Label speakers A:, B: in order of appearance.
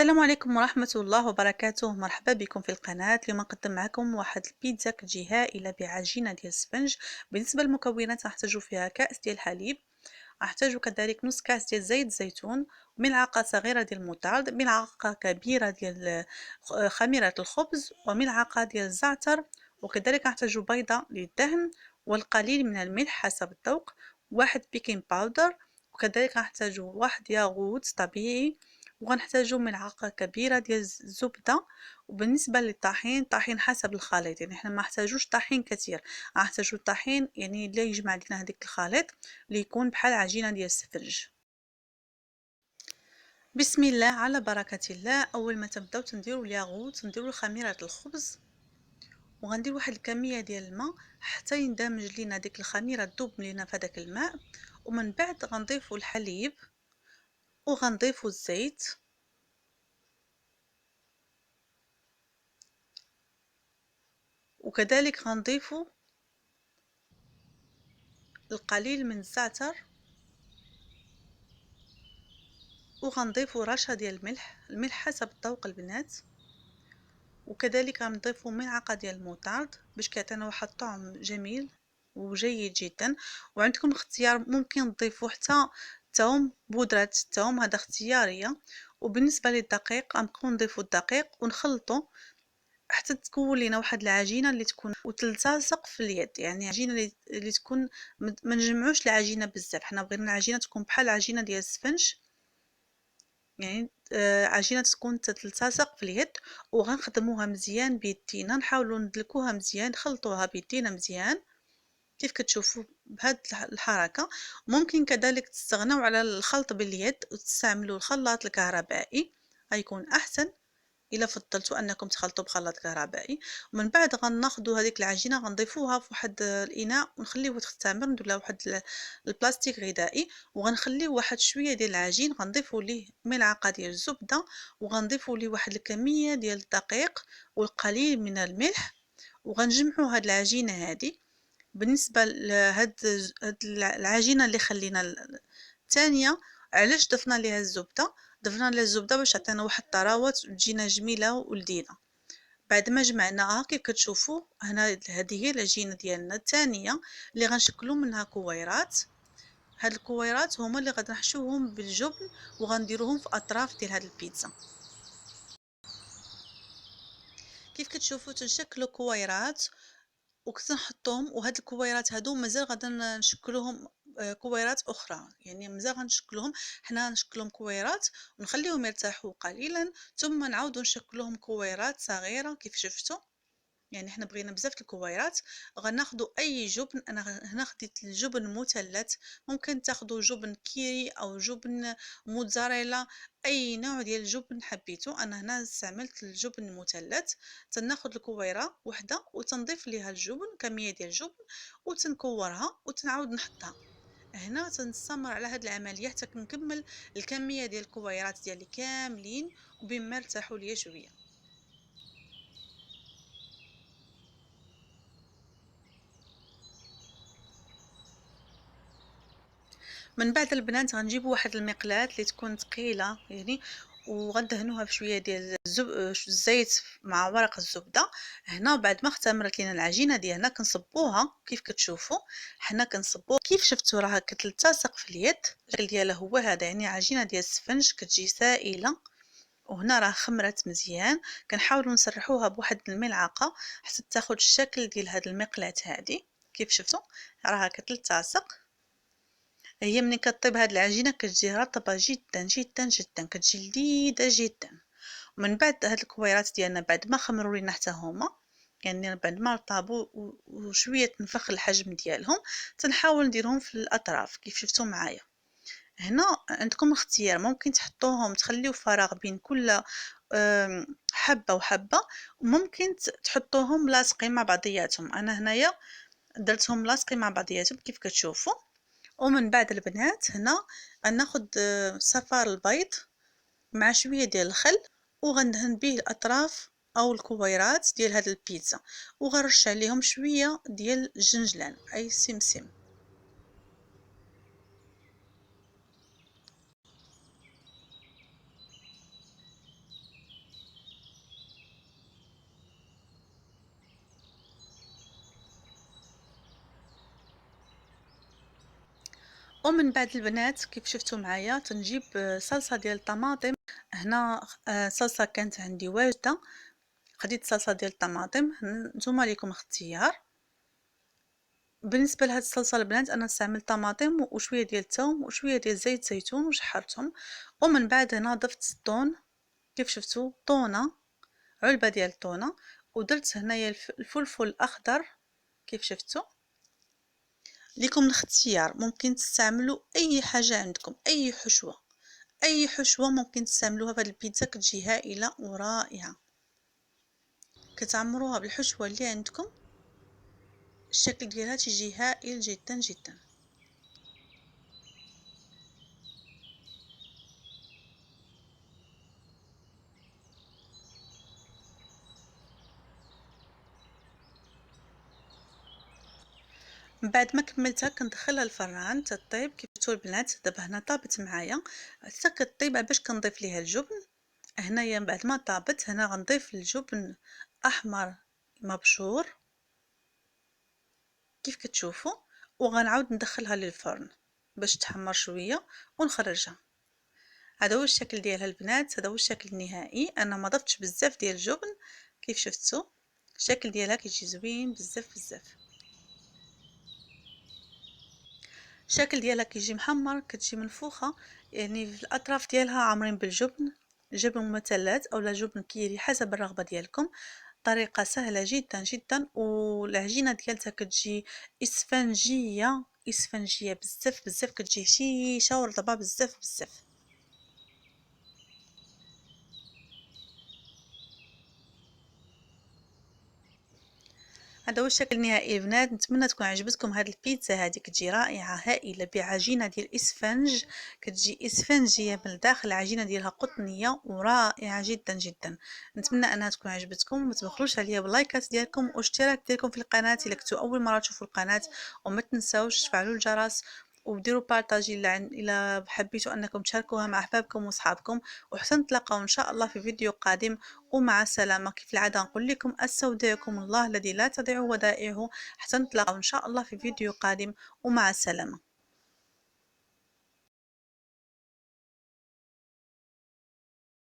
A: السلام عليكم ورحمة الله وبركاته، مرحبا بكم في القناة. اليوم نقدم معكم واحد البيتزا كتجي هائلة بعجينة ديال السفنج. بالنسبة للمكونات غنحتاجو فيها كأس ديال الحليب، غنحتاجو كذلك نص كأس ديال زيت الزيتون، ملعقة صغيرة ديال الموطارد، ملعقة كبيرة ديال خميرة الخبز، وملعقة ديال الزعتر، وكذلك غنحتاجو بيضة للدهن، والقليل من الملح حسب الذوق، واحد بيكنج باودر، وكذلك غنحتاجو واحد ياغوت طبيعي، وغنحتاجو ملعقة كبيرة ديال الزبدة. وبالنسبة للطحين، طحين حسب الخليط، يعني حنا ما نحتاجوش طحين كثير، غنحتاجو الطحين يعني اللي يجمع لنا هذيك الخليط اللي يكون بحال عجينة ديال السفنج. بسم الله على بركة الله. اول ما تبداو تنديروا الياغوت، نديروا خميرة الخبز، وغندير واحد الكمية ديال الماء حتى يندمج لينا ديك الخميرة، تذوب لينا في هذاك الماء. ومن بعد غنضيفوا الحليب، وغنضيفوا الزيت، وكذلك غنضيفوا القليل من الزعتر، وغنضيفوا رشة ديال الملح حسب الذوق البنات، وكذلك غنضيفوا ملعقة ديال الموطارد باش كيعطينا واحد الطعم جميل وجيد جدا. وعندكم اختيار، ممكن تضيفوا حتى ثوم، بودرة الثوم، هذا اختيارية. وبالنسبة للدقيق غنبقاو نضيفوا الدقيق ونخلطوا حتى تكون لينا واحد العجينه اللي تكون وتلتصق في اليد، يعني عجينه اللي تكون ما نجمعوش العجينه بزاف، حنا بغينا العجينه تكون بحال العجينه ديال السفنج، يعني عجينه تكون تلتصق في اليد. وغنخدموها مزيان بيدينا، نحاولوا ندلكوها مزيان، نخلطوها بيدينا مزيان كيف كتشوفوا بهاد الحركه. ممكن كذلك تستغنوا على الخلط باليد وتستعملوا الخلاط الكهربائي، غيكون احسن الا فضلتوا انكم تخلطوا بخلاط كهربائي. ومن بعد غناخذوا هذيك العجينه غنضيفوها في واحد الاناء ونخليوها تختمر، ندير لها واحد البلاستيك غذائي، وغنخليو واحد شويه ديال العجين، غنضيفوا ليه ملعقه ديال الزبده، وغنضيفوا ليه واحد الكميه ديال الدقيق والقليل من الملح، وغنجمعوا هاد العجينه هذه. بالنسبه هاد العجينه اللي خلينا الثانيه، علاش ضفنا ليها الزبده؟ ضفنا ليها الزبده باش تعطينا واحد الطراوه تجينا جميله ولذيذه. بعد ما جمعناها كيف كتشوفوا هنا، هذه هي العجينه ديالنا الثانيه اللي غنشكلوا منها كويرات. هاد الكويرات هما اللي غادي نحشوهم بالجبن وغنديروهم في اطراف ديال هاد البيتزا. كيف كتشوفوا تنشكلوا كويرات وكنحطهم، وهاد الكويرات هادو مازال غادا نشكلوهم كويرات اخرى، يعني مازال غنشكلوهم. حنا نشكلهم كويرات ونخليهم يرتاحوا قليلا، ثم نعاودو نشكلوهم كويرات صغيره كيف شفتوا. يعني حنا بغينا بزاف د الكويرات. غناخدو اي جبن، انا هنا خديت الجبن مثلث، ممكن تاخدو جبن كيري او جبن موتزاريلا، اي نوع ديال الجبن حبيتو. انا هنا استعملت الجبن المثلث. تناخد الكويره وحده وتنضيف ليها الجبن، كميه ديال الجبن، وتنكورها وتنعاود نحطها هنا. تنستمر على هاد العمليه حتى كنكمل الكميه ديال الكويرات ديالي كاملين، وبين ما ارتاحوا ليا شويه. من بعد البنات غنجيبوا واحد المقلاة اللي تكون ثقيله يعني، وغندهنوها بشويه ديال الزيت مع ورق الزبده. هنا بعد ما اختمرت لينا العجينه ديالنا كنصبوها كيف كتشوفوا. حنا كنصبوها كيف شفتوا راه كتلتصق في اليد. الشكل ديالها هو هذا، يعني عجينه ديال السفنج كتجي سائله، وهنا راه خمرت مزيان. كنحاولوا نسرحوها بواحد الملعقه حتى تاخذ الشكل ديال هاد المقلاة هذه. كيف شفتوا راها كتلتصق. هي ملي كطيب هاد العجينه كتجي رطبه جدا جدا جدا، كتجي لذيذه جدا. ومن بعد هاد الكويرات ديالنا بعد ما خمروا لينا حتى هما، يعني بعد ما طابوا وشويه تنفخ الحجم ديالهم، تنحاول نديرهم في الاطراف كيف شفتوا معايا. هنا عندكم اختيار، ممكن تحطوهم تخليو فراغ بين كل حبه وحبه، وممكن تحطوهم لاصقين مع بعضياتهم. انا هنايا درتهم لاصقين مع بعضياتهم كيف كتشوفوا. ومن بعد البنات هنا غناخد صفار البيض مع شويه ديال الخل، وغندهن به الاطراف او الكويرات ديال هاد البيتزا، وغنرش عليهم شويه ديال الجنجلان اي سمسم. ومن بعد البنات كيف شفتوا معايا تنجيب صلصه ديال الطماطم. هنا صلصه كانت عندي واجده، خديت صلصه ديال الطماطم. نتوما ليكم اختيار. بالنسبه لهاد الصلصه البنات انا استعملت طماطم وشويه ديال الثوم وشويه ديال زيت زيتون وشحرتهم. ومن بعد هنا ضفت الطون، كيف شفتوا طونه، علبه ديال الطونه. ودرت هنايا الفلفل الاخضر كيف شفتوا. ليكم الاختيار، ممكن تستعملوا اي حاجه عندكم، اي حشوه، اي حشوه ممكن تستعملوها في هذه البيتزا، كتجي هائله ورائعه. كتعمروها بالحشوه اللي عندكم، الشكل ديالها تيجي هائل جدا جدا. من بعد ما كملتها كندخلها الفران تطيب. كيف شفتوا البنات دابا هنا طابت معايا حتى كطيب. باش كنضيف ليها الجبن، هنايا بعد ما طابت هنا غنضيف الجبن احمر مبشور كيف كتشوفوا، وغنعاود ندخلها للفرن باش تحمر شويه ونخرجها. هذا هو الشكل ديالها البنات، هذا هو الشكل النهائي. انا ما ضفتش بزاف ديال الجبن، كيف شفتوا الشكل ديالها كيجي زوين بزاف بزاف. الشكل ديالها كيجي محمر، كتجي منفوخه، يعني في الاطراف ديالها عامرين بالجبن، جبن مثلث اولا جبن كيري حسب الرغبه ديالكم. طريقه سهله جدا جدا، والعجينه ديالتها كتجي اسفنجيه اسفنجيه بزاف بزاف، كتجي هشيشه ورطبه بزاف بزاف. هذا هو الشكل النهائي البنات. نتمنى تكون عجبتكم هذه البيتزا. هذه كتجي رائعه هائله بعجينه ديال الاسفنج، كتجي اسفنجيه من الداخل، العجينه ديالها قطنيه ورائعه جدا جدا. نتمنى انها تكون عجبتكم. ما تبخلوش عليا باللايكات ديالكم واشتراك ديالكم في القناه الا كنتو اول مره تشوفوا القناه، وما تنساوش تفعلوا الجرس وديروا بارطاجي الا حبيتوا انكم تشاركوها مع احبابكم واصحابكم. وحتى نتلاقاو ان شاء الله في فيديو قادم، ومع السلامه. كيف العاده نقول لكم استودعكم الله الذي لا تضيع ودائعه. حتى نتلاقاو ان شاء الله في فيديو قادم، ومع السلامه.